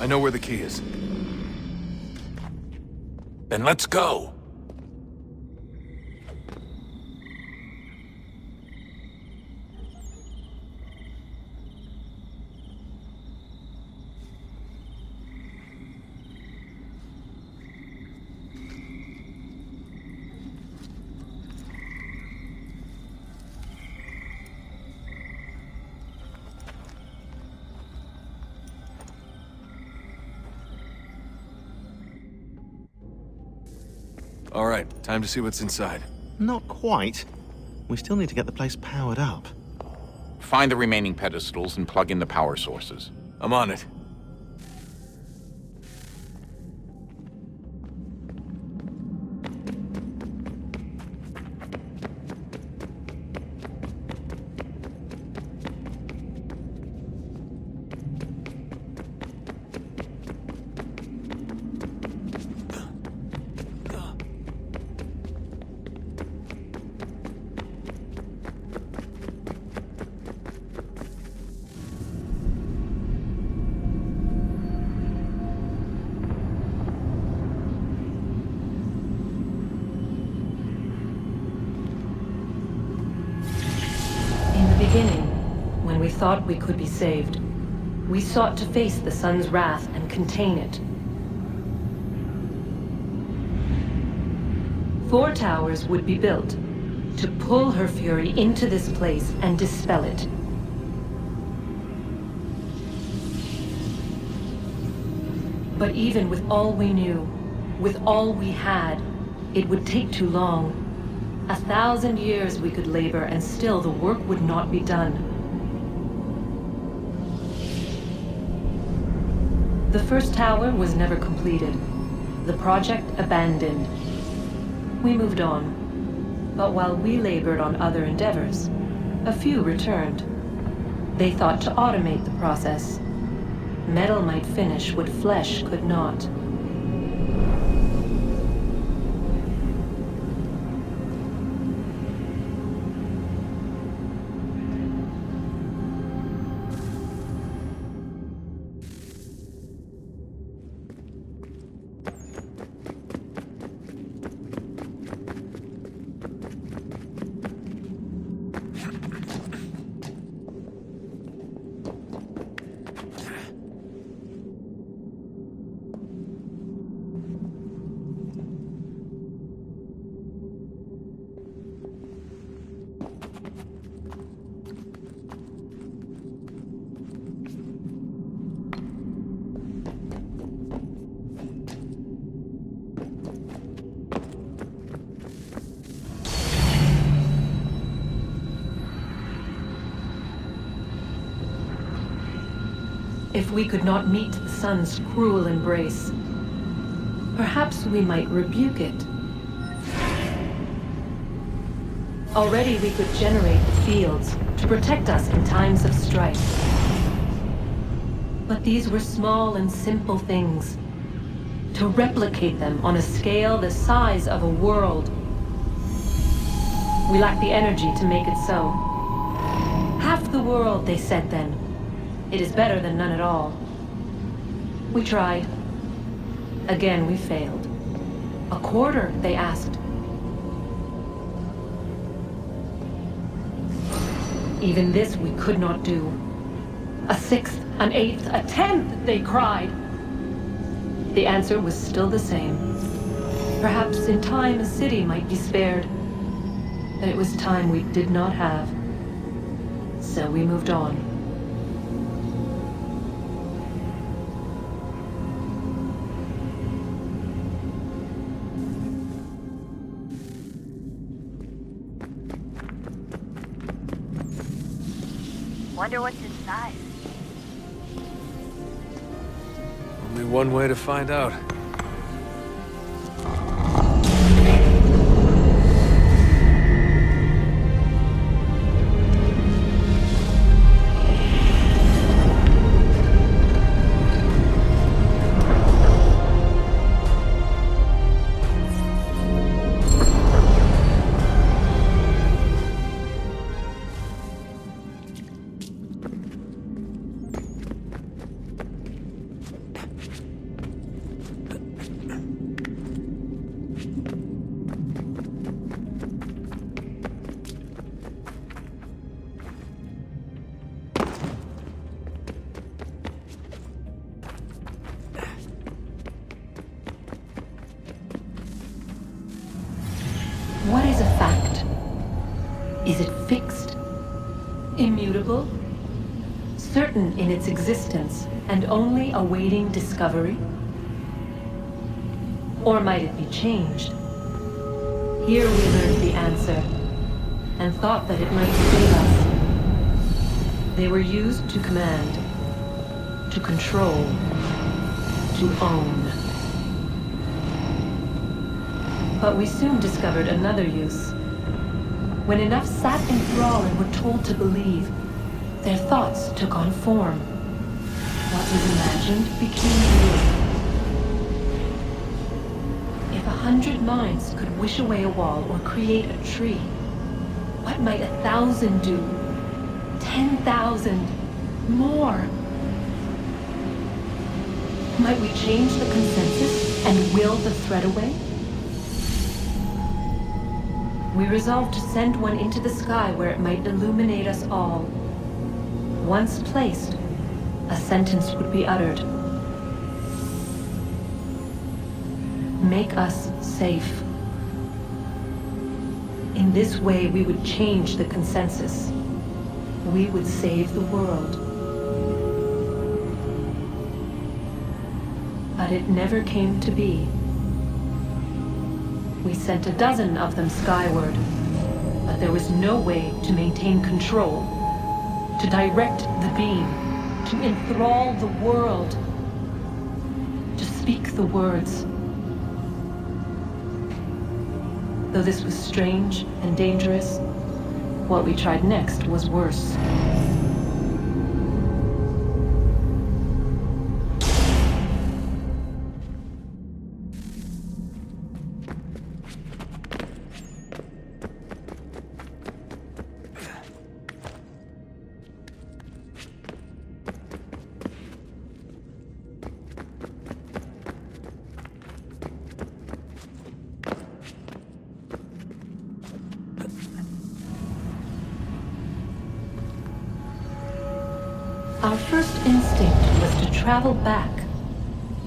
I know where the key is. Then let's go. All right, time to see what's inside. Not quite. We still need to get the place powered up. Find the remaining pedestals and plug in the power sources. I'm on it. When we thought we could be saved, we sought to face the sun's wrath and contain it. 4 towers would be built to pull her fury into this place and dispel it. But even with all we knew, with all we had, it would take too long. 1,000 years we could labor and still the work would not be done. The first tower was never completed. The project abandoned. We moved on. But while we labored on other endeavors, a few returned. They thought to automate the process. Metal might finish what flesh could not. If we could not meet the sun's cruel embrace, perhaps we might rebuke it. Already we could generate the fields to protect us in times of strife. But these were small and simple things. To replicate them on a scale the size of a world, we lacked the energy to make it so. Half the world, they said then. It is better than none at all. We tried. Again, we failed. A quarter, they asked. Even this we could not do. A 1/6, an 1/8, a 1/10, they cried. The answer was still the same. Perhaps in time a city might be spared. But it was time we did not have. So we moved on. Wonder what's inside. Only one way to find out. immutable? Certain in its existence and only awaiting discovery? Or might it be changed? Here we learned the answer, and thought that it might save us. They were used to command, to control, to own. But we soon discovered another use. When enough sat in thrall and were told to believe, their thoughts took on form. What was imagined became real. If 100 minds could wish away a wall or create a tree, what might 1,000 do? 10,000? More? Might we change the consensus and will the threat away? We resolved to send one into the sky where it might illuminate us all. Once placed, a sentence would be uttered. Make us safe. In this way, we would change the consensus. We would save the world. But it never came to be. We sent a dozen of them skyward, but there was no way to maintain control, to direct the beam, to enthrall the world, to speak the words. Though this was strange and dangerous, what we tried next was worse. Our first instinct was to travel back,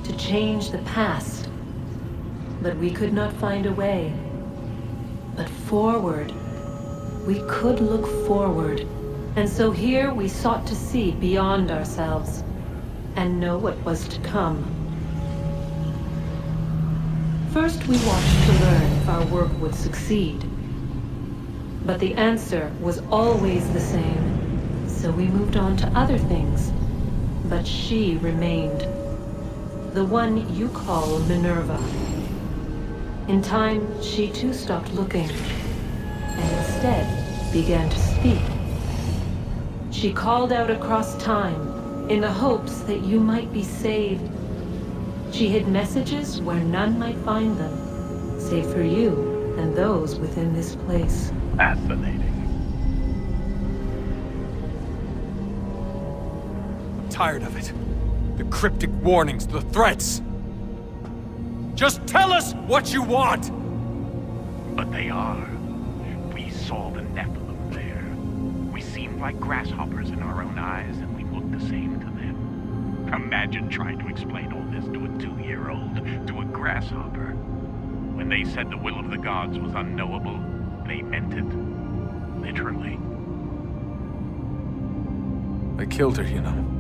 to change the past. But we could not find a way. But forward, we could look forward. And so here we sought to see beyond ourselves, and know what was to come. First we watched to learn if our work would succeed. But the answer was always the same. So we moved on to other things, but she remained. The one you call Minerva. In time, she too stopped looking, and instead began to speak. She called out across time, in the hopes that you might be saved. She hid messages where none might find them, save for you and those within this place. Fascinating. Tired of it. The cryptic warnings, the threats. Just tell us what you want! But they are. We saw the Nephilim there. We seemed like grasshoppers in our own eyes, and we looked the same to them. Imagine trying to explain all this to a 2-year-old, to a grasshopper. When they said the will of the gods was unknowable, they meant it. Literally. I killed her, you know.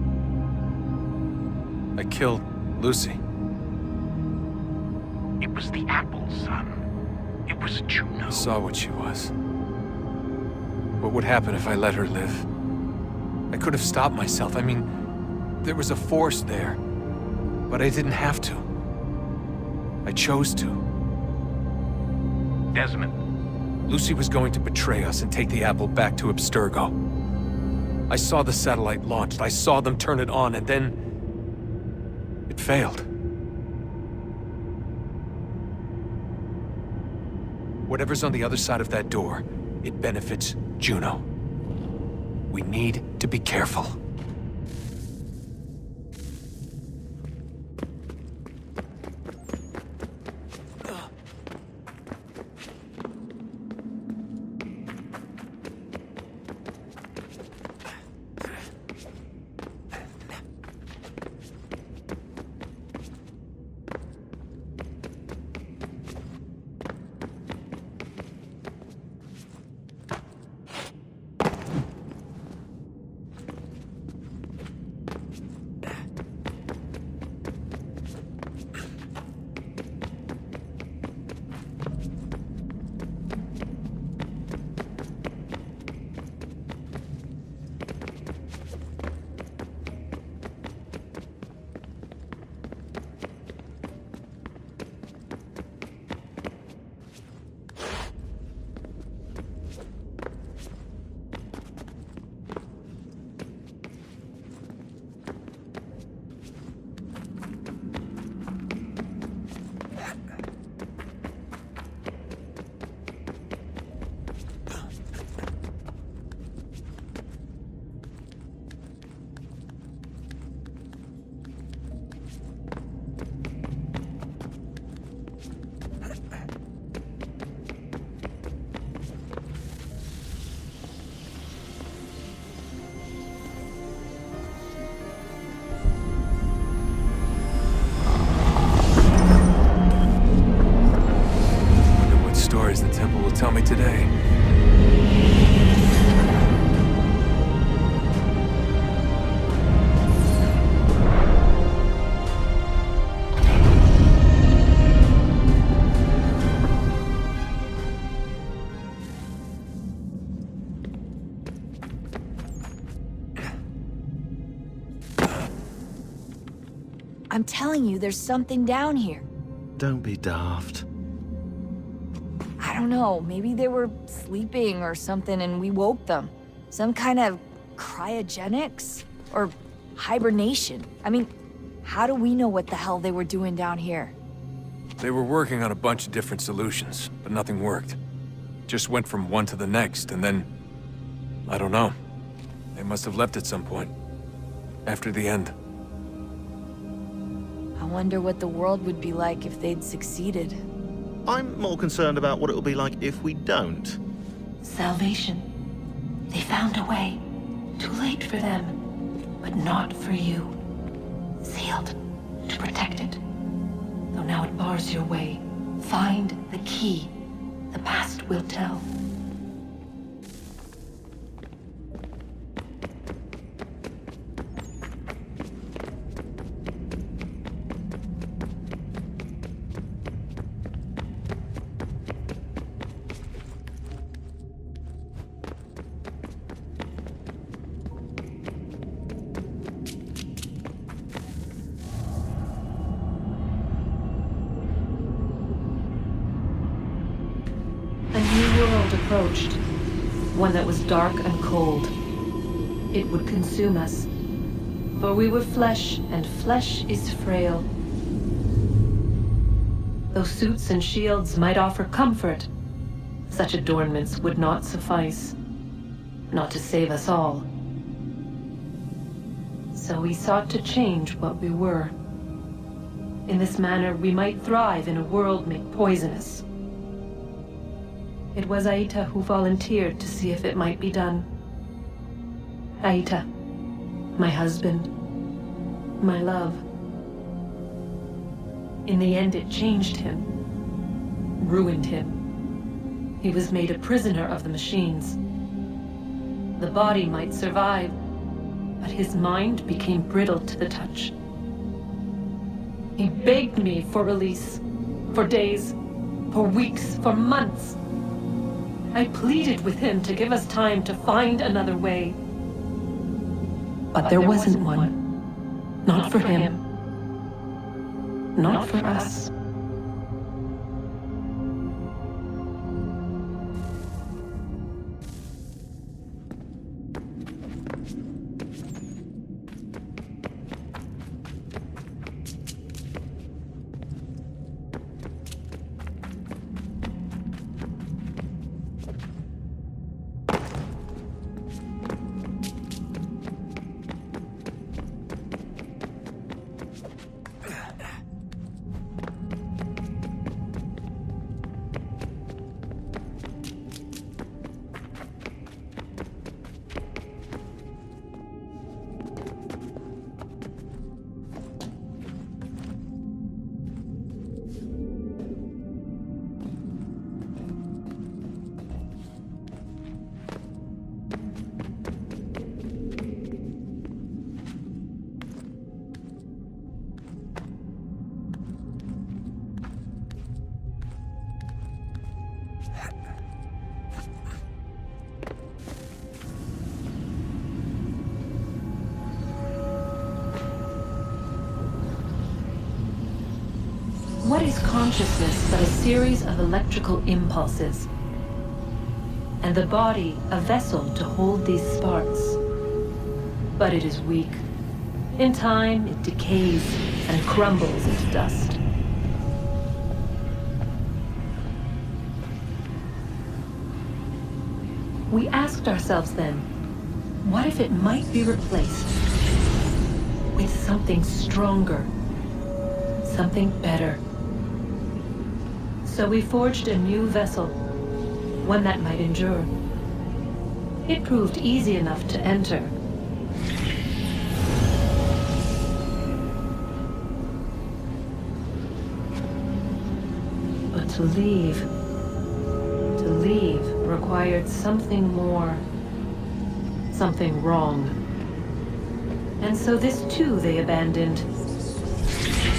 I killed Lucy. It was the apple, son. It was Juno. I saw what she was. What would happen if I let her live? I could have stopped myself. I mean, there was a force there. But I didn't have to. I chose to. Desmond. Lucy was going to betray us and take the apple back to Abstergo. I saw the satellite launched. I saw them turn it on, and then it failed. Whatever's on the other side of that door, it benefits Juno. We need to be careful. I'm telling you, there's something down here. Don't be daft. I don't know, maybe they were sleeping or something and we woke them. Some kind of cryogenics? Or hibernation? I mean, how do we know what the hell they were doing down here? They were working on a bunch of different solutions, but nothing worked. Just went from one to the next, and then... I don't know. They must have left at some point. After the end. I wonder what the world would be like if they'd succeeded. I'm more concerned about what it'll be like if we don't. Salvation. They found a way. Too late for them, but not for you. Sealed to protect it. Though now it bars your way. Find the key. The past will tell. Approached. One that was dark and cold. It would consume us. For we were flesh, and flesh is frail. Though suits and shields might offer comfort, such adornments would not suffice. Not to save us all. So we sought to change what we were. In this manner, we might thrive in a world made poisonous. It was Aita who volunteered to see if it might be done. Aita, my husband, my love. In the end, it changed him, ruined him. He was made a prisoner of the machines. The body might survive, but his mind became brittle to the touch. He begged me for release, for days, for weeks, for months. I pleaded with him to give us time to find another way. But there wasn't one. Not for him. Not for us. What is consciousness but a series of electrical impulses? And the body a vessel to hold these sparks. But it is weak. In time, it decays and crumbles into dust. We asked ourselves then, what if it might be replaced with something stronger, something better? So we forged a new vessel, one that might endure. It proved easy enough to enter. But to leave required something more, something wrong. And so this too they abandoned.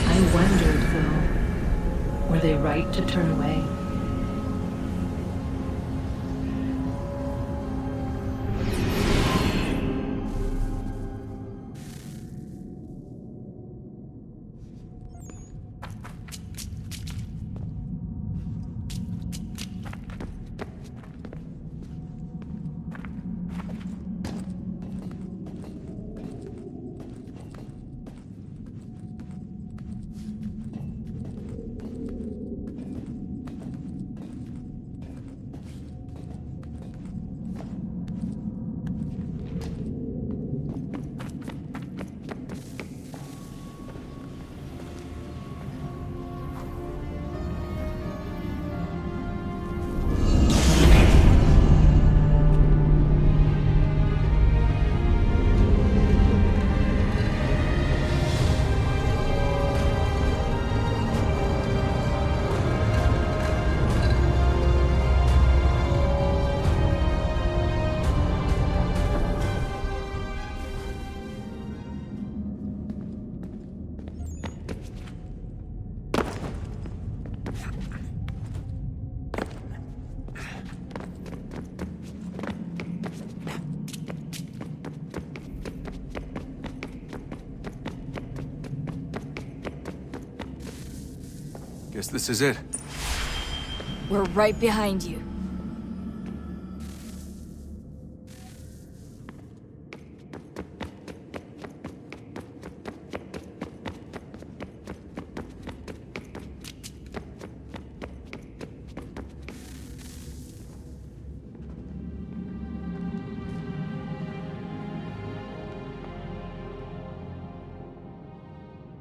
I wondered, though, were they right to turn away? Guess this is it. We're right behind you.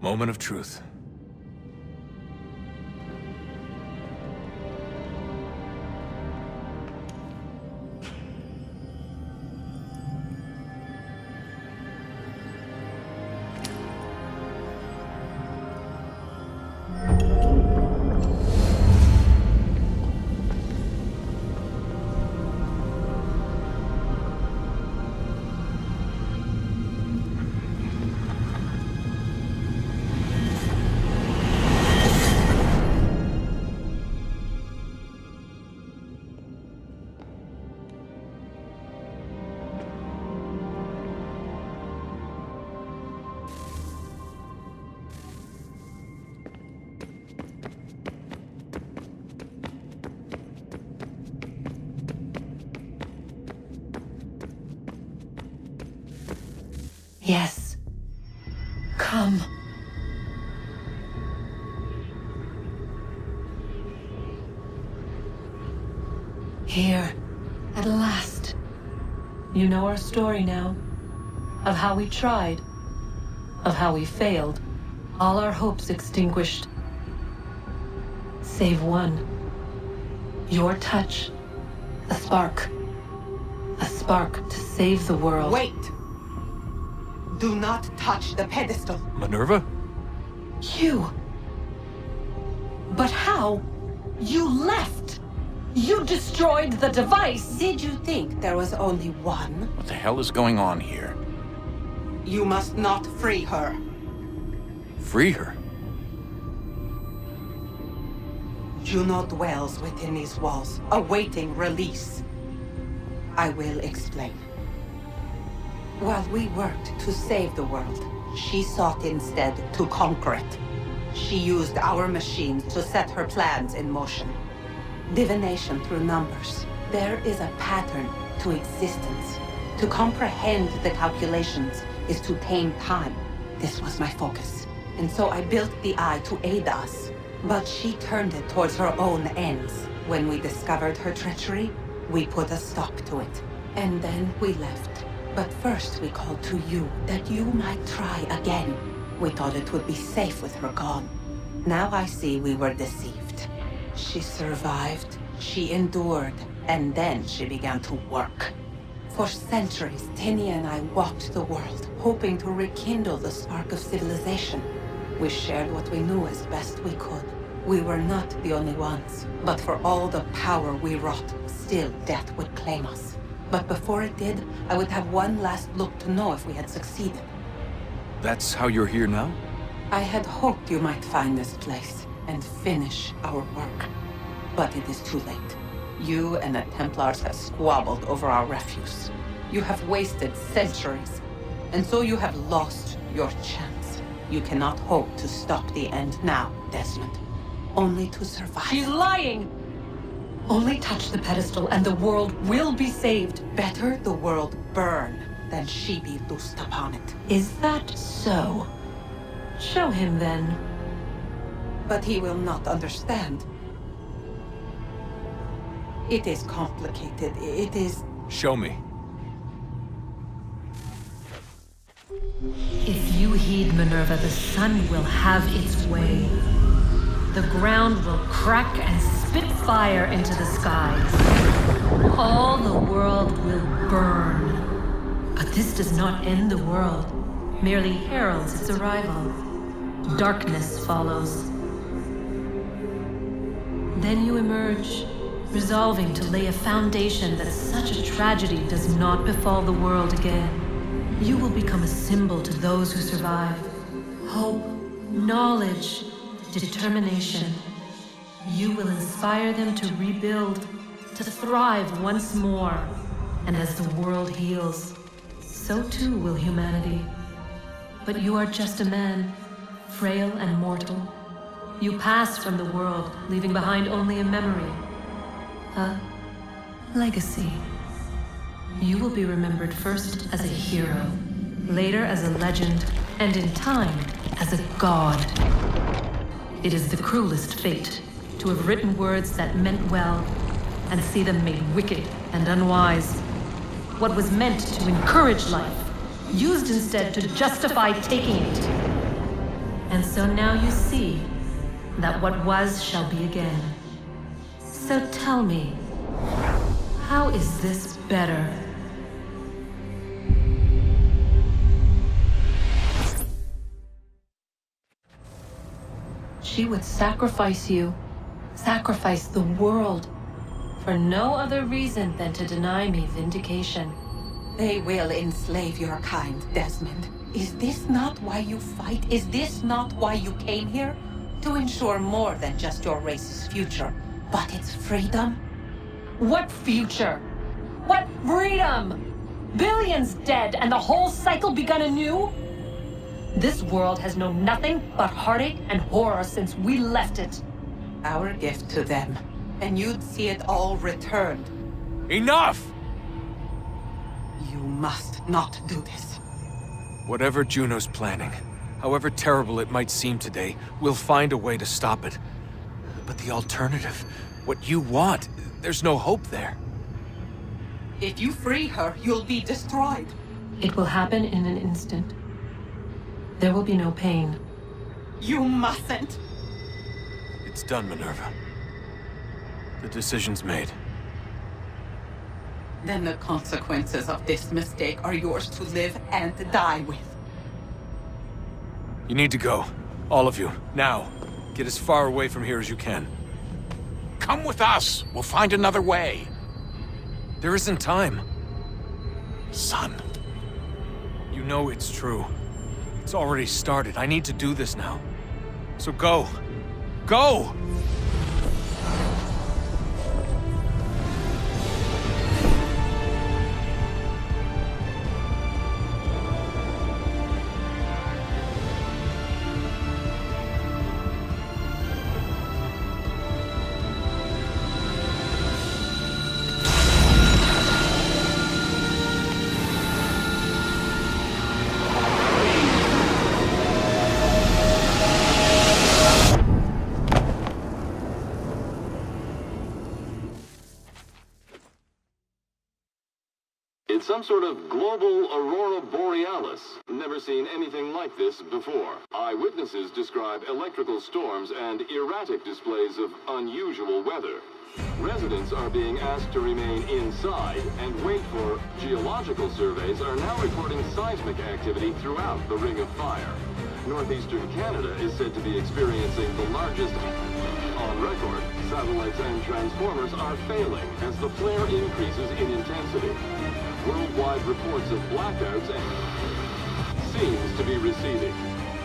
Moment of truth. Yes. Come. Here, at last. You know our story now. Of how we tried. Of how we failed. All our hopes extinguished. Save one. Your touch. A spark. A spark to save the world. Wait! Do not touch the pedestal. Minerva? You. But how? You left! You destroyed the device! Did you think there was only one? What the hell is going on here? You must not free her. Free her? Juno dwells within these walls, awaiting release. I will explain. While we worked to save the world, she sought instead to conquer it. She used our machines to set her plans in motion. Divination through numbers. There is a pattern to existence. To comprehend the calculations is to tame time. This was my focus. And so I built the eye to aid us. But she turned it towards her own ends. When we discovered her treachery, we put a stop to it. And then we left. But first we called to you, that you might try again. We thought it would be safe with her gone. Now I see we were deceived. She survived, she endured, and then she began to work. For centuries, Tinia and I walked the world, hoping to rekindle the spark of civilization. We shared what we knew as best we could. We were not the only ones, but for all the power we wrought, still death would claim us. But before it did, I would have one last look to know if we had succeeded. That's how you're here now? I had hoped you might find this place and finish our work. But it is too late. You and the Templars have squabbled over our refuse. You have wasted centuries, and so you have lost your chance. You cannot hope to stop the end now, Desmond. Only to survive. She's lying! Only touch the pedestal and the world will be saved. Better the world burn than she be loosed upon it. Is that so? Show him then. But he will not understand. It is complicated. It is... Show me. If you heed Minerva, the sun will have its way. The ground will crack and spit fire into the skies. All the world will burn. But this does not end the world, merely heralds its arrival. Darkness follows. Then you emerge, resolving to lay a foundation that such a tragedy does not befall the world again. You will become a symbol to those who survive. Hope, knowledge, determination. You will inspire them to rebuild, to thrive once more. And as the world heals, so too will humanity. But you are just a man, frail and mortal. You pass from the world, leaving behind only a memory. A legacy. You will be remembered first as a hero, later as a legend, and in time, as a god. It is the cruelest fate to have written words that meant well, and see them made wicked and unwise. What was meant to encourage life, used instead to justify taking it. And so now you see that what was shall be again. So tell me, how is this better? She would sacrifice you, sacrifice the world, for no other reason than to deny me vindication. They will enslave your kind, Desmond. Is this not why you fight? Is this not why you came here? To ensure more than just your race's future, but its freedom? What future? What freedom? Billions dead and the whole cycle begun anew? This world has known nothing but heartache and horror since we left it. Our gift to them, and you'd see it all returned. Enough! You must not do this. Whatever Juno's planning, however terrible it might seem today, we'll find a way to stop it. But the alternative, what you want, there's no hope there. If you free her, you'll be destroyed. It will happen in an instant. There will be no pain. You mustn't. It's done, Minerva. The decision's made. Then the consequences of this mistake are yours to live and die with. You need to go. All of you. Now. Get as far away from here as you can. Come with us. We'll find another way. There isn't time. Son. You know it's true. It's already started. I need to do this now. So go. Go! It's some sort of global aurora borealis. Never seen anything like this before. Eyewitnesses describe electrical storms and erratic displays of unusual weather. Residents are being asked to remain inside and wait for geological surveys are now reporting seismic activity throughout the Ring of Fire. Northeastern Canada is said to be experiencing the largest on record. Satellites and transformers are failing as the flare increases in intensity. Worldwide reports of blackouts seems to be receding.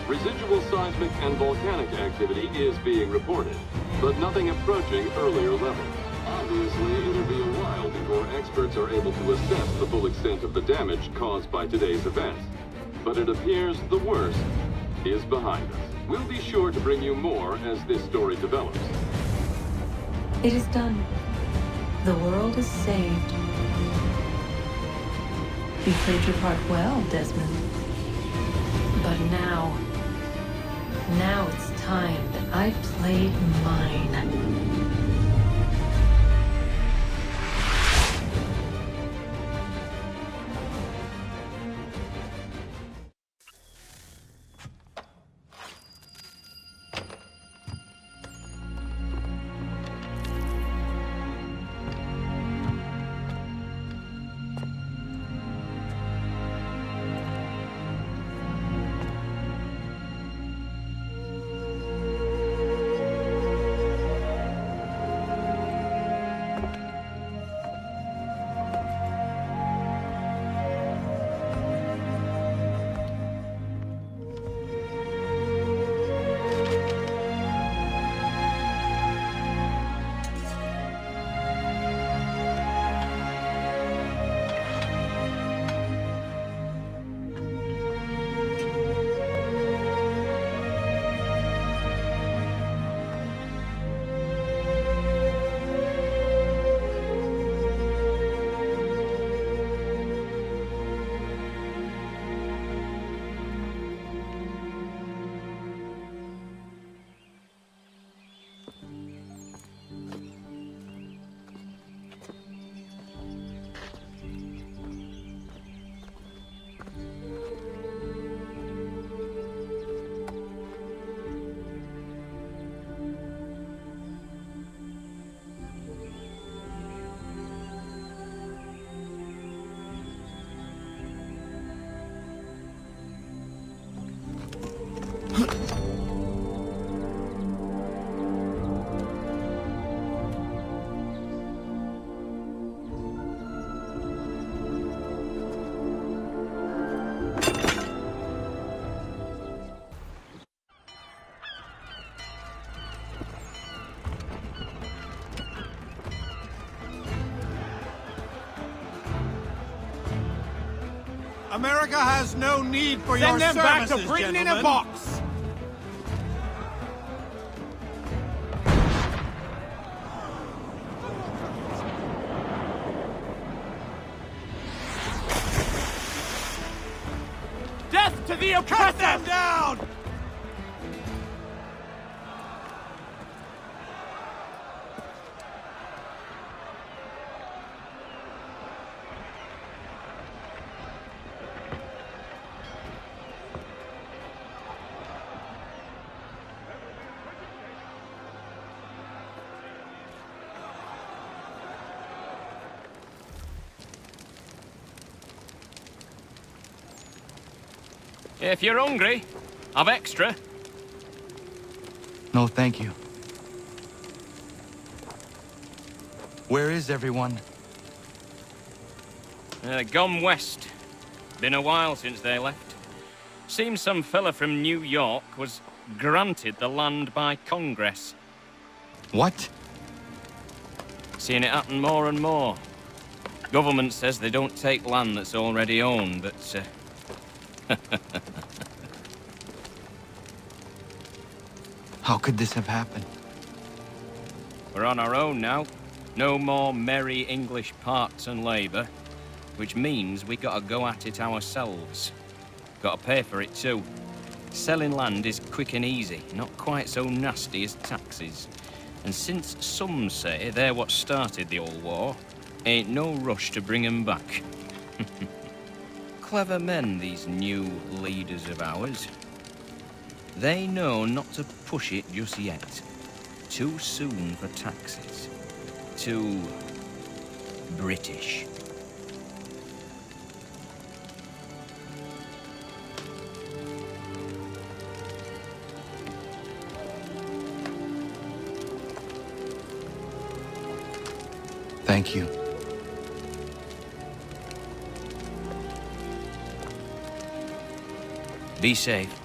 Residual seismic and volcanic activity is being reported, but nothing approaching earlier levels. Obviously, it'll be a while before experts are able to assess the full extent of the damage caused by today's events. But it appears the worst is behind us. We'll be sure to bring you more as this story develops. It is done. The world is saved. You played your part well, Desmond. But now it's time that I played mine. America has no need for your Send them back services, to Britain in a gentlemen. box! Death to the oppressor! Cut them down! If you're hungry, I've extra. No, thank you. Where is everyone? Gone west. Been a while since they left. Seems some fella from New York was granted the land by Congress. What? Seeing it happen more and more. Government says they don't take land that's already owned, but How could this have happened? we're on our own now. No more merry English parts and labour, which means we gotta go at it ourselves. Gotta pay for it too. Selling land is quick and easy, not quite so nasty as taxes. And since some say they're what started the old war, ain't no rush to bring 'em back. Clever men, these new leaders of ours. They know not to push it just yet. Too soon for taxes. Too British. Thank you. Be safe.